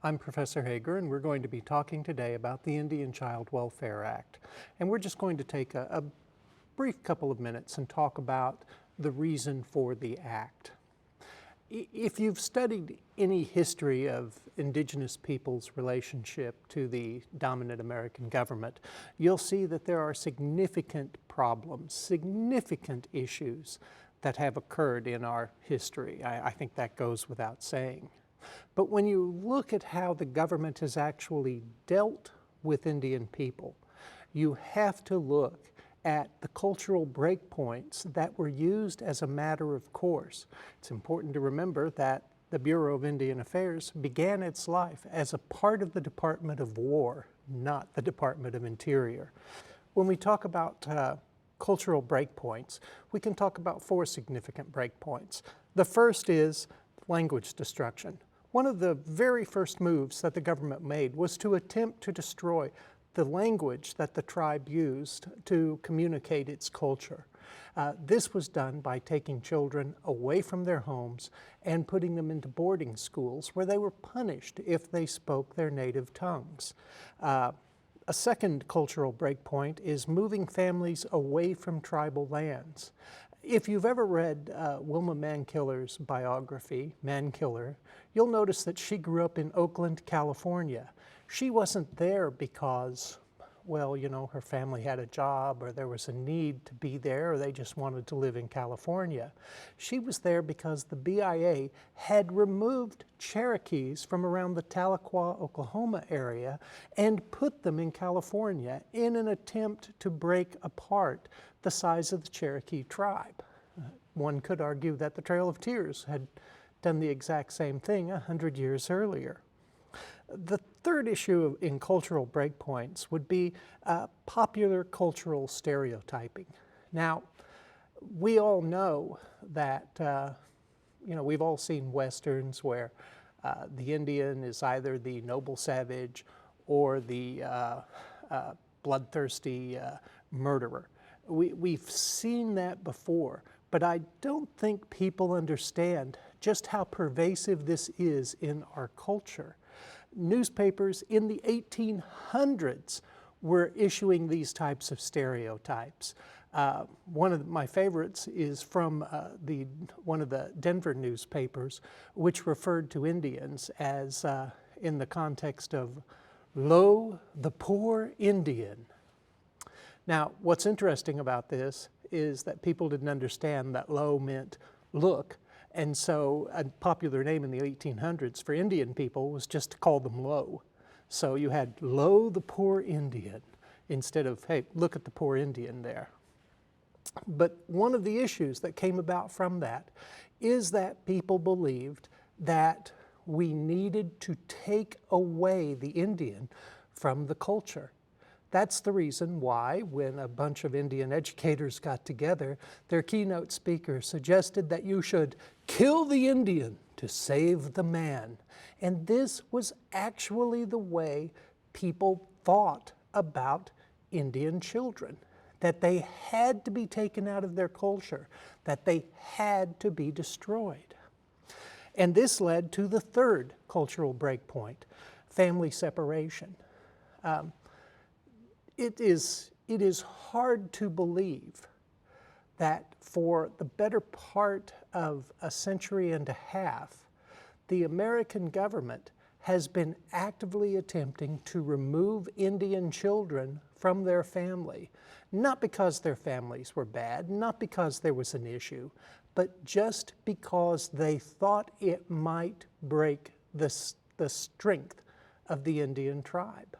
I'm Professor Hager, and we're going to be talking today about the Indian Child Welfare Act. And we're just going to take a brief couple of minutes and talk about the reason for the act. If you've studied any history of indigenous peoples' relationship to the dominant American government, you'll see that there are significant problems, significant issues that have occurred in our history. I think that goes without saying. But when you look at how the government has actually dealt with Indian people, you have to look at the cultural breakpoints that were used as a matter of course. It's important to remember that the Bureau of Indian Affairs began its life as a part of the Department of War, not the Department of Interior. When we talk about cultural breakpoints, we can talk about four significant breakpoints. The first is language destruction. One of the very first moves that the government made was to attempt to destroy the language that the tribe used to communicate its culture. This was done by taking children away from their homes and putting them into boarding schools where they were punished if they spoke their native tongues. A second cultural breakpoint is moving families away from tribal lands. If you've ever read Wilma Mankiller's biography, Mankiller, you'll notice that she grew up in Oakland, California. She wasn't there because, well, you know, her family had a job or there was a need to be there or they just wanted to live in California. She was there because the BIA had removed Cherokees from around the Tahlequah, Oklahoma area and put them in California in an attempt to break apart the size of the Cherokee tribe. One could argue that the Trail of Tears had done the exact same thing 100 years earlier. The third issue in cultural breakpoints would be popular cultural stereotyping. Now, we all know that, we've all seen Westerns where the Indian is either the noble savage or the bloodthirsty murderer. We've seen that before, but I don't think people understand just how pervasive this is in our culture. Newspapers in the 1800s were issuing these types of stereotypes. One of my favorites is from one of the Denver newspapers, which referred to Indians as, in the context of, "Lo, the poor Indian." Now, what's interesting about this is that people didn't understand that lo meant look, and so a popular name in the 1800s for Indian people was just to call them lo. So you had lo, the poor Indian, instead of, hey, look at the poor Indian there. But one of the issues that came about from that is that people believed that we needed to take away the Indian from the culture. That's the reason why, when a bunch of Indian educators got together, their keynote speaker suggested that you should kill the Indian to save the man. And this was actually the way people thought about Indian children, that they had to be taken out of their culture, that they had to be destroyed. And this led to the third cultural breakpoint, family separation. It is hard to believe that for the better part of a century and a half, the American government has been actively attempting to remove Indian children from their family, not because their families were bad, not because there was an issue, but just because they thought it might break the strength of the Indian tribe.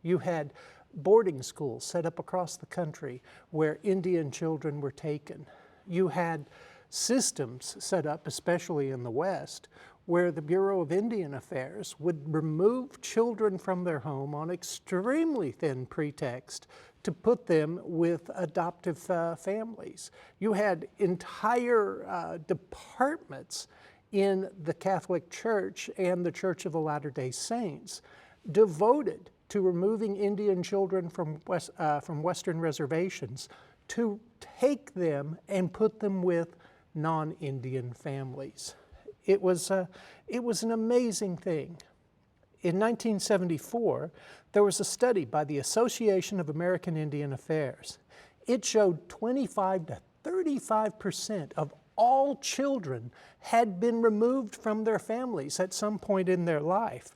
You had boarding schools set up across the country where Indian children were taken. You had systems set up, especially in the West, where the Bureau of Indian Affairs would remove children from their home on extremely thin pretext to put them with adoptive families. You had entire departments in the Catholic Church and the Church of the Latter-day Saints devoted to removing Indian children from Western reservations to take them and put them with non-Indian families. It was an amazing thing. In 1974, there was a study by the Association of American Indian Affairs. It showed 25 to 35% of all children had been removed from their families at some point in their life.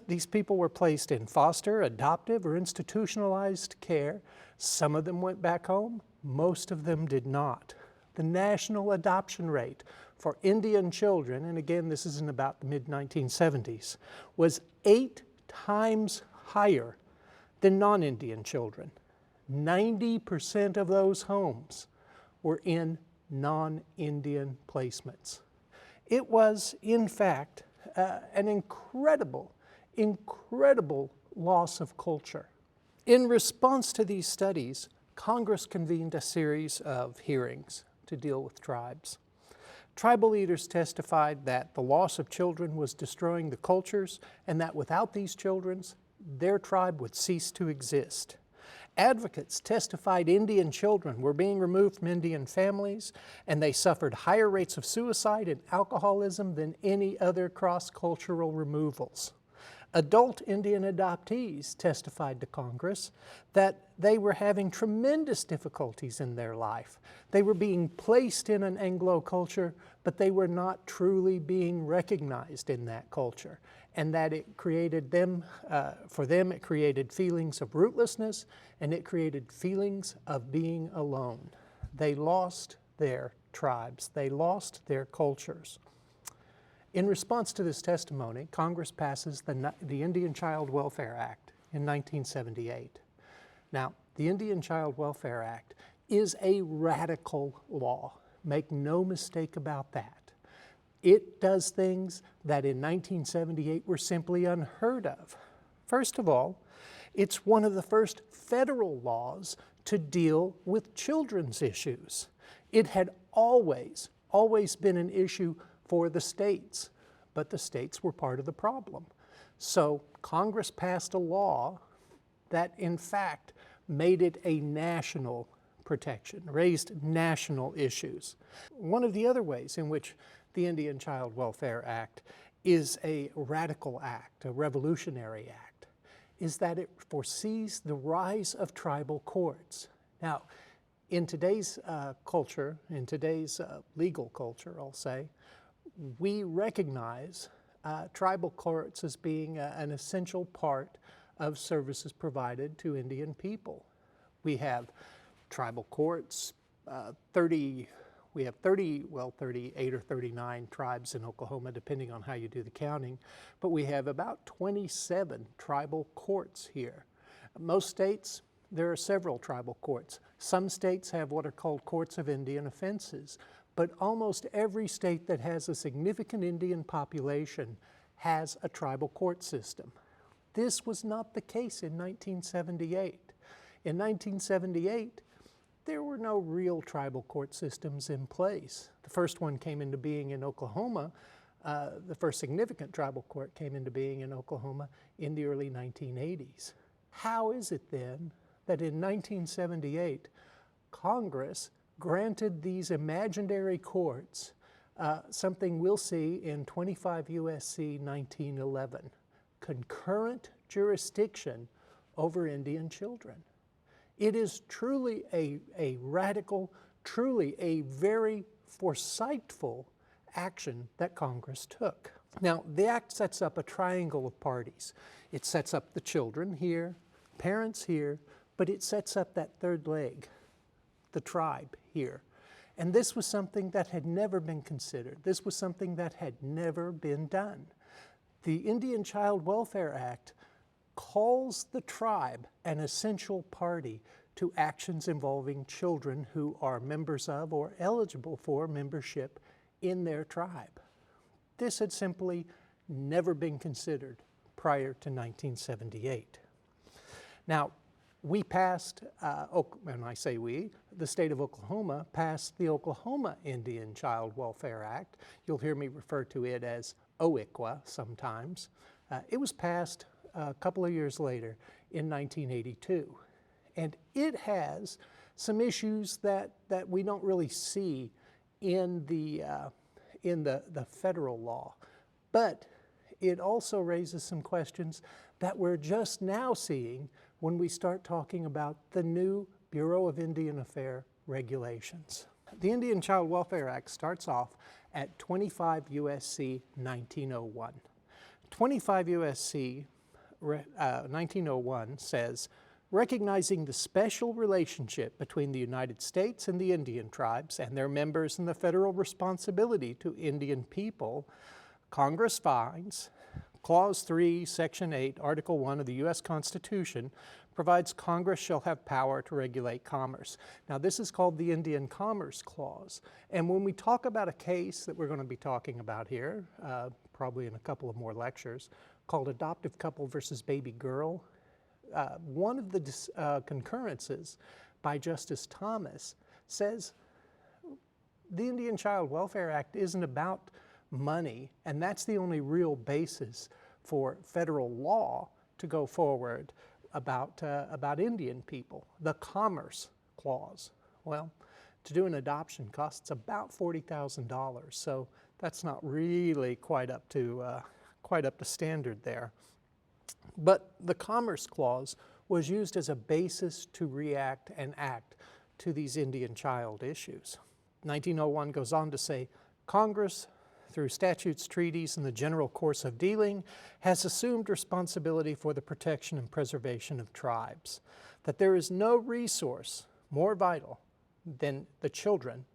These people were placed in foster, adoptive, or institutionalized care. Some of them went back home, most of them did not. The national adoption rate for Indian children, and again this is in about the mid-1970s, was 8 times higher than non-Indian children. 90% of those homes were in non-Indian placements. It was, in fact, an incredible loss of culture. In response to these studies, Congress convened a series of hearings to deal with tribes. Tribal leaders testified that the loss of children was destroying the cultures and that without these children, their tribe would cease to exist. Advocates testified Indian children were being removed from Indian families and they suffered higher rates of suicide and alcoholism than any other cross-cultural removals. Adult Indian adoptees testified to Congress that they were having tremendous difficulties in their life. They were being placed in an Anglo culture, but they were not truly being recognized in that culture, and that it created them, for them it created feelings of rootlessness, and it created feelings of being alone. They lost their tribes, they lost their cultures. In response to this testimony, Congress passes the Indian Child Welfare Act in 1978. Now, the Indian Child Welfare Act is a radical law. Make no mistake about that. It does things that in 1978 were simply unheard of. First of all, it's one of the first federal laws to deal with children's issues. It had always been an issue for the states, but the states were part of the problem. So Congress passed a law that in fact made it a national protection, raised national issues. One of the other ways in which the Indian Child Welfare Act is a radical act, a revolutionary act, is that it foresees the rise of tribal courts. Now, in today's culture, in today's legal culture, I'll say, we recognize tribal courts as being an essential part of services provided to Indian people. We have tribal courts, 38 or 39 tribes in Oklahoma, depending on how you do the counting, but we have about 27 tribal courts here. Most states, there are several tribal courts. Some states have what are called courts of Indian offenses, but almost every state that has a significant Indian population has a tribal court system. This was not the case in 1978. In 1978, there were no real tribal court systems in place. The first one came into being in Oklahoma. The first significant tribal court came into being in Oklahoma in the early 1980s. How is it then that in 1978, Congress granted these imaginary courts something we'll see in 25 U.S.C. 1911, concurrent jurisdiction over Indian children? It is truly a radical, truly a very foresightful action that Congress took. Now, the act sets up a triangle of parties. It sets up the children here, parents here, but it sets up that third leg, the tribe here. And this was something that had never been considered. This was something that had never been done. The Indian Child Welfare Act calls the tribe an essential party to actions involving children who are members of or eligible for membership in their tribe. This had simply never been considered prior to 1978. Now, we passed, when I say we, the state of Oklahoma passed the Oklahoma Indian Child Welfare Act. You'll hear me refer to it as OICWA sometimes. It was passed a couple of years later in 1982. And it has some issues that we don't really see in the federal law. But it also raises some questions that we're just now seeing when we start talking about the new Bureau of Indian Affairs regulations. The Indian Child Welfare Act starts off at 25 U.S.C. 1901. 25 U.S.C. 1901 says, recognizing the special relationship between the United States and the Indian tribes and their members and the federal responsibility to Indian people, Congress finds Clause 3, Section 8, Article 1 of the U.S. Constitution provides Congress shall have power to regulate commerce. Now, this is called the Indian Commerce Clause. And when we talk about a case that we're going to be talking about here, probably in a couple of more lectures, called Adoptive Couple versus Baby Girl, one of the concurrences by Justice Thomas says the Indian Child Welfare Act isn't about money, and that's the only real basis for federal law to go forward about Indian people. The Commerce Clause, well, to do an adoption costs about $40,000, so that's not really quite up to standard there. But the Commerce Clause was used as a basis to react and act to these Indian child issues. 1901 goes on to say, Congress, through statutes, treaties, and the general course of dealing, has assumed responsibility for the protection and preservation of tribes, that there is no resource more vital than the children,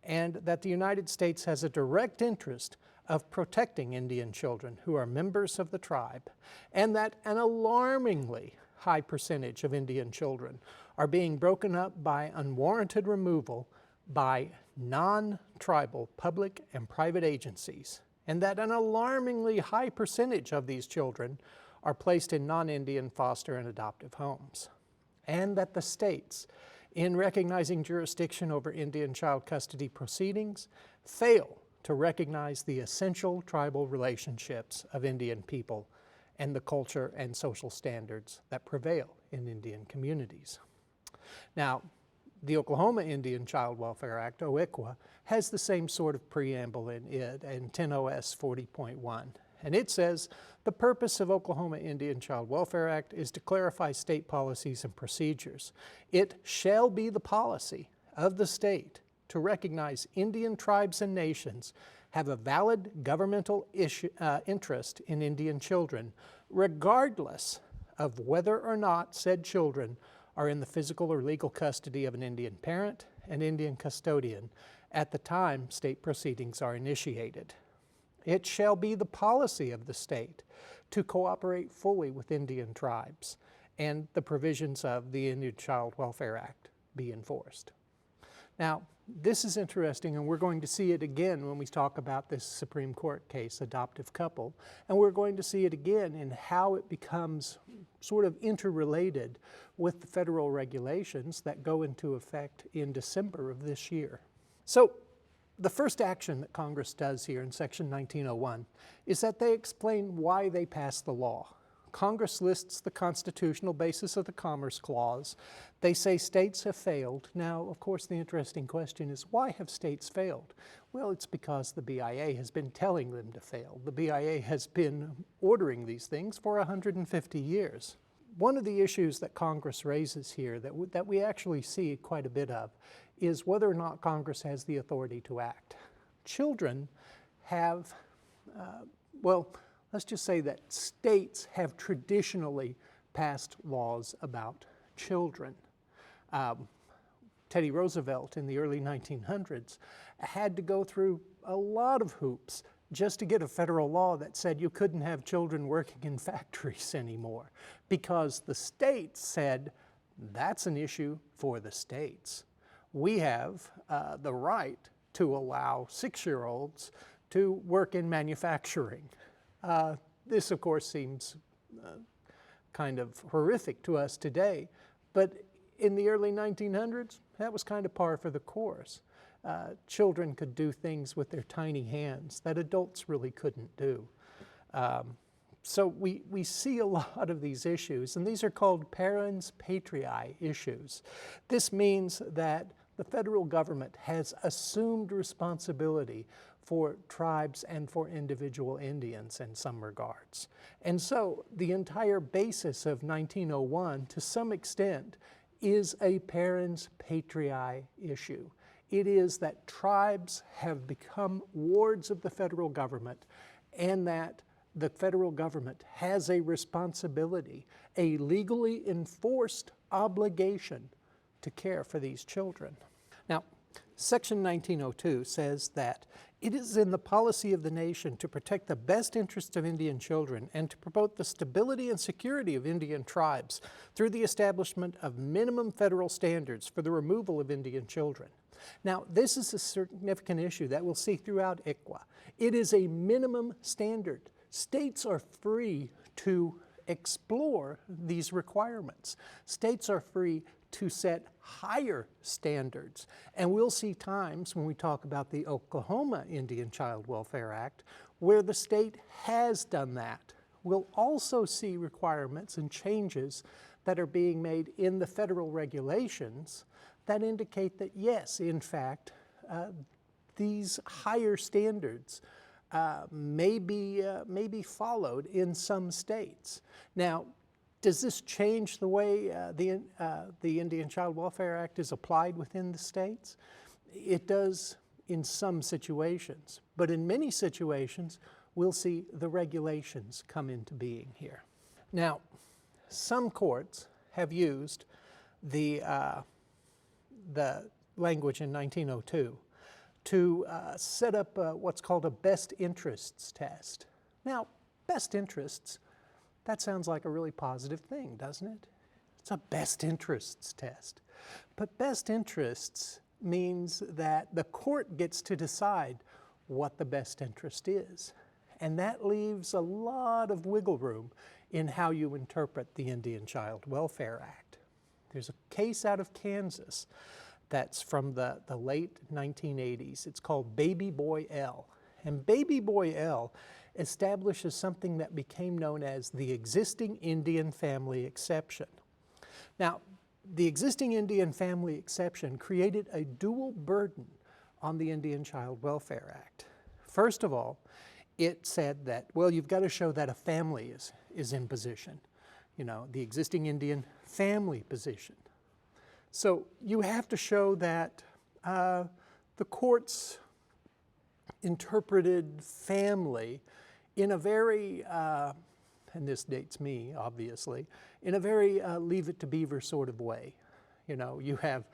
and that the United States has a direct interest of protecting Indian children who are members of the tribe, and that an alarmingly high percentage of Indian children are being broken up by unwarranted removal by non-tribal public and private agencies, and that an alarmingly high percentage of these children are placed in non-Indian foster and adoptive homes, and that the states, in recognizing jurisdiction over Indian child custody proceedings, fail to recognize the essential tribal relationships of Indian people and the culture and social standards that prevail in Indian communities. Now, the Oklahoma Indian Child Welfare Act, OICWA, has the same sort of preamble in it, in 10 OS 40.1. And it says, the purpose of Oklahoma Indian Child Welfare Act is to clarify state policies and procedures. It shall be the policy of the state to recognize Indian tribes and nations have a valid governmental interest in Indian children, regardless of whether or not said children are in the physical or legal custody of an Indian parent and Indian custodian at the time state proceedings are initiated. It shall be the policy of the state to cooperate fully with Indian tribes and the provisions of the Indian Child Welfare Act be enforced. Now, this is interesting, and we're going to see it again when we talk about this Supreme Court case, Adoptive Couple, and we're going to see it again in how it becomes sort of interrelated with the federal regulations that go into effect in December of this year. So, the first action that Congress does here in Section 1901 is that they explain why they passed the law. Congress lists the constitutional basis of the Commerce Clause. They say states have failed. Now, of course, the interesting question is, why have states failed? Well, it's because the BIA has been telling them to fail. The BIA has been ordering these things for 150 years. One of the issues that Congress raises here that we actually see quite a bit of is whether or not Congress has the authority to act. Children have, let's just say that states have traditionally passed laws about children. Teddy Roosevelt in the early 1900s had to go through a lot of hoops just to get a federal law that said you couldn't have children working in factories anymore, because the states said that's an issue for the states. We have the right to allow 6-year-olds to work in manufacturing. This, of course, seems kind of horrific to us today, but in the early 1900s, that was kind of par for the course. Children could do things with their tiny hands that adults really couldn't do. So we see a lot of these issues, and these are called parens patriae issues. This means that the federal government has assumed responsibility for tribes and for individual Indians in some regards. And so the entire basis of 1901, to some extent, is a parens patriae issue. It is that tribes have become wards of the federal government, and that the federal government has a responsibility, a legally enforced obligation to care for these children. Now, Section 1902 says that it is in the policy of the nation to protect the best interests of Indian children and to promote the stability and security of Indian tribes through the establishment of minimum federal standards for the removal of Indian children. Now, this is a significant issue that we'll see throughout ICWA. It is a minimum standard. States are free to explore these requirements. States are free to set higher standards. And we'll see times when we talk about the Oklahoma Indian Child Welfare Act where the state has done that. We'll also see requirements and changes that are being made in the federal regulations that indicate that yes, in fact, these higher standards may be followed in some states. Now, does this change the way the Indian Child Welfare Act is applied within the states? It does in some situations, but in many situations, we'll see the regulations come into being here. Now, some courts have used the language in 1902 to set up what's called a best interests test. Now, best interests, that sounds like a really positive thing, doesn't it? It's a best interests test. But best interests means that the court gets to decide what the best interest is. And that leaves a lot of wiggle room in how you interpret the Indian Child Welfare Act. There's a case out of Kansas that's from the late 1980s. It's called Baby Boy L. And Baby Boy L establishes something that became known as the existing Indian family exception. Now, the existing Indian family exception created a dual burden on the Indian Child Welfare Act. First of all, it said that, well, you've got to show that a family is in position, you know, the existing Indian family position. So you have to show that the courts interpreted family in a very, and this dates me, obviously, in a very Leave It to Beaver sort of way. You know, you have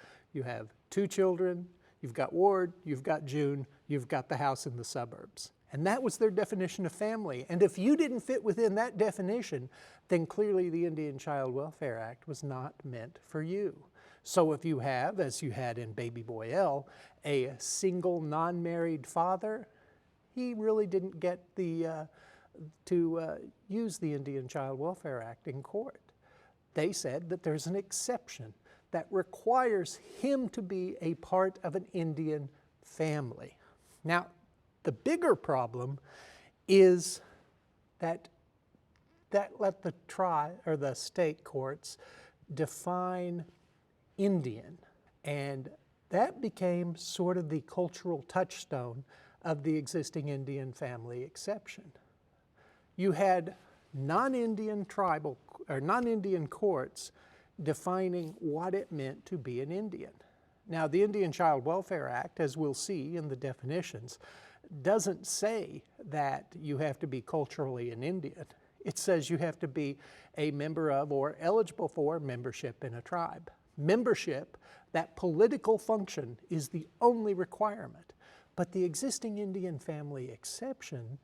two children, you've got Ward, you've got June, you've got the house in the suburbs. And that was their definition of family. And if you didn't fit within that definition, then clearly the Indian Child Welfare Act was not meant for you. So if you have, as you had in Baby Boy L, a single non-married father, he really didn't get to use the Indian Child Welfare Act in court. They said that there's an exception that requires him to be a part of an Indian family. Now, the bigger problem is that let the state courts define Indian, and that became sort of the cultural touchstone of the existing Indian family exception. You had non-Indian tribal or non-Indian courts defining what it meant to be an Indian. Now, the Indian Child Welfare Act, as we'll see in the definitions, doesn't say that you have to be culturally an Indian. It says you have to be a member of or eligible for membership in a tribe. Membership, that political function, is the only requirement. But the existing Indian family exception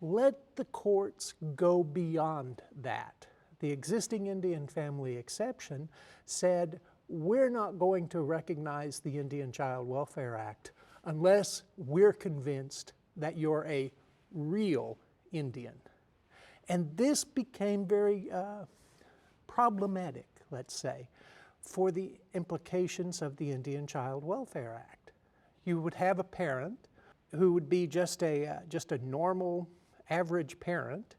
let the courts go beyond that. The existing Indian family exception said, we're not going to recognize the Indian Child Welfare Act unless we're convinced that you're a real Indian. And this became very problematic, let's say, for the implications of the Indian Child Welfare Act. You would have a parent who would be just a normal, average parent,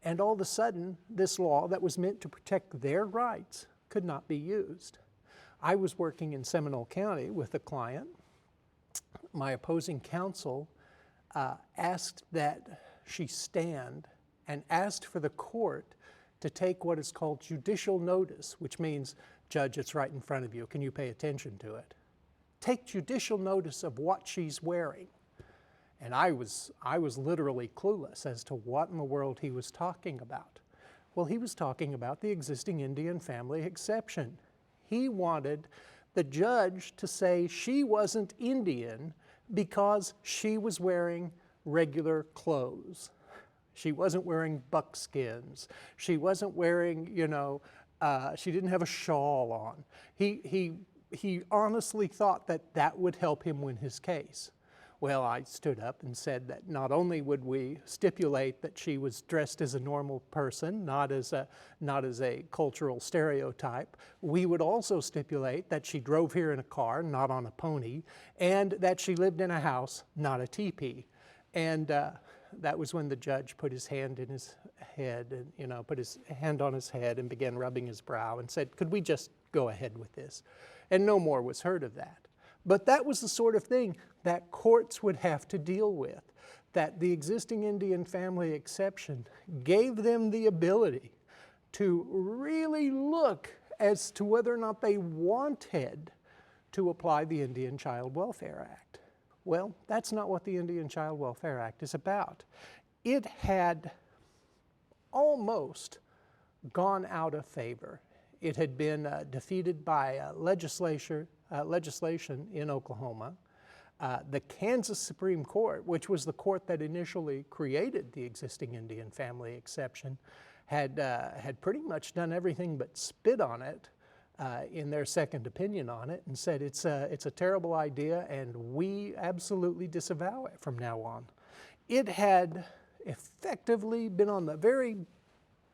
and all of a sudden, this law that was meant to protect their rights could not be used. I was working in Seminole County with a client. My opposing counsel asked that she stand and asked for the court to take what is called judicial notice, which means, Judge, it's right in front of you. Can you pay attention to it? Take judicial notice of what she's wearing. And I was literally clueless as to what in the world he was talking about. Well, he was talking about the existing Indian family exception. He wanted the judge to say she wasn't Indian because she was wearing regular clothes. She wasn't wearing buckskins. She wasn't wearing, she didn't have a shawl on. He honestly thought that that would help him win his case. Well, I stood up and said that not only would we stipulate that she was dressed as a normal person, not as a cultural stereotype, we would also stipulate that she drove here in a car, not on a pony, and that she lived in a house, not a teepee. And that was when the judge put his hand in his head and, put his hand on his head and began rubbing his brow and said, could we just go ahead with this? And no more was heard of that. But that was the sort of thing that courts would have to deal with, that the existing Indian family exception gave them the ability to really look as to whether or not they wanted to apply the Indian Child Welfare Act. Well, that's not what the Indian Child Welfare Act is about. It had almost gone out of favor. It had been defeated by legislation in Oklahoma. The Kansas Supreme Court, which was the court that initially created the existing Indian family exception, had pretty much done everything but spit on it in their second opinion on it and said it's a terrible idea and we absolutely disavow it from now on. It had effectively been on the very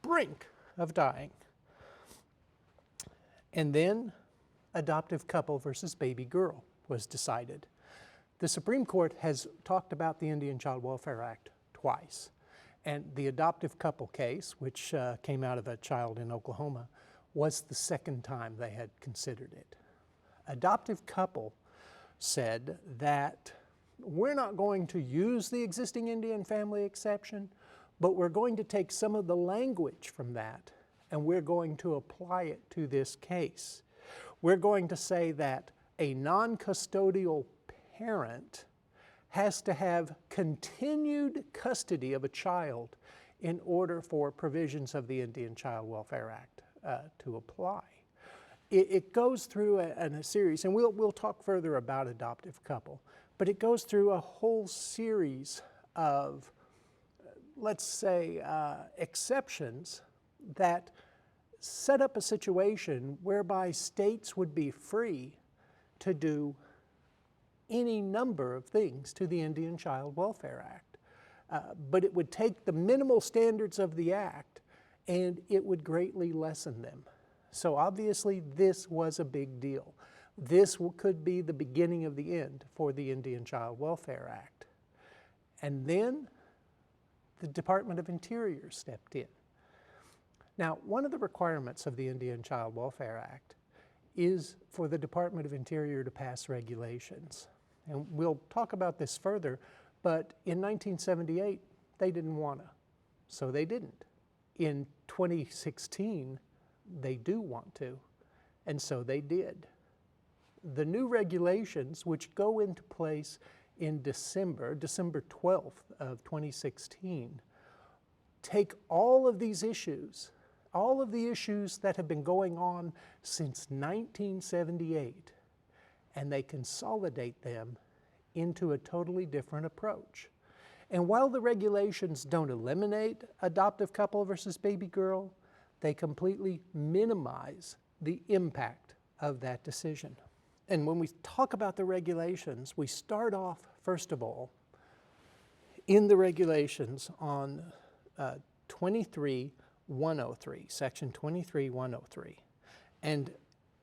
brink of dying. And then adoptive couple versus baby girl was decided. The Supreme Court has talked about the Indian Child Welfare Act twice. And the adoptive couple case, which came out of a child in Oklahoma, was the second time they had considered it. Adoptive couple said that we're not going to use the existing Indian family exception, but we're going to take some of the language from that and we're going to apply it to this case. We're going to say that a non-custodial parent has to have continued custody of a child in order for provisions of the Indian Child Welfare Act to apply. It goes through a series, and we'll talk further about adoptive couple, but it goes through a whole series of, let's say, exceptions that set up a situation whereby states would be free to do any number of things to the Indian Child Welfare Act. But it would take the minimal standards of the Act and it would greatly lessen them. So obviously this was a big deal. This could be the beginning of the end for the Indian Child Welfare Act. And then the Department of Interior stepped in. Now, one of the requirements of the Indian Child Welfare Act is for the Department of Interior to pass regulations. And we'll talk about this further, but in 1978, they didn't want to, so they didn't. In 2016, they do want to, and so they did. The new regulations, which go into place in December 12th of 2016, take all of these issues, all of the issues that have been going on since 1978, and they consolidate them into a totally different approach. And while the regulations don't eliminate adoptive couple versus baby girl, they completely minimize the impact of that decision. And when we talk about the regulations, we start off, first of all, in the regulations on 23-103, section 23-103. And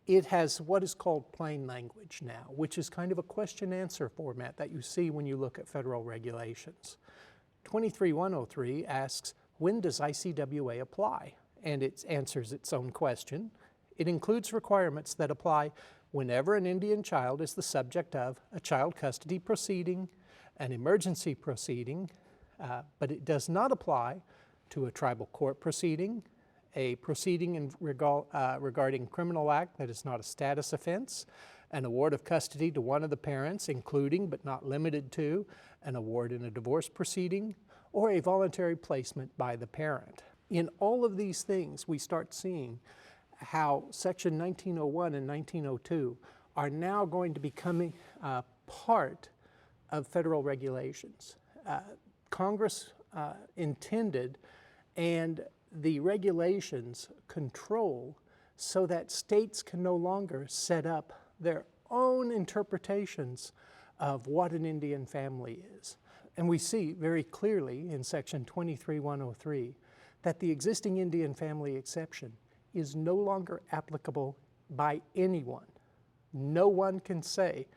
it has what is called plain language now, which is kind of a question-answer format that you see when you look at federal regulations. 23-103 asks, when does ICWA apply? And it answers its own question. It includes requirements that apply whenever an Indian child is the subject of a child custody proceeding, an emergency proceeding, but it does not apply to a tribal court proceeding, a proceeding regarding criminal act that is not a status offense, an award of custody to one of the parents, including but not limited to an award in a divorce proceeding, or a voluntary placement by the parent. In all of these things, we start seeing how Section 1901 and 1902 are now going to become part of federal regulations. Congress intended, and the regulations control so that states can no longer set up their own interpretations of what an Indian family is. And we see very clearly in Section 23103 that the existing Indian family exception is no longer applicable by anyone. No one can say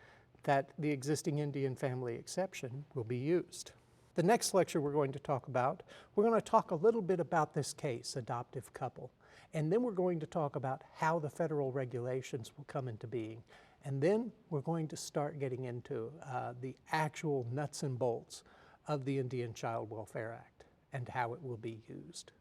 that the existing Indian family exception will be used. The next lecture we're going to talk about, we're going to talk a little bit about this case, adoptive couple, and then we're going to talk about how the federal regulations will come into being. And then we're going to start getting into the actual nuts and bolts of the Indian Child Welfare Act and how it will be used.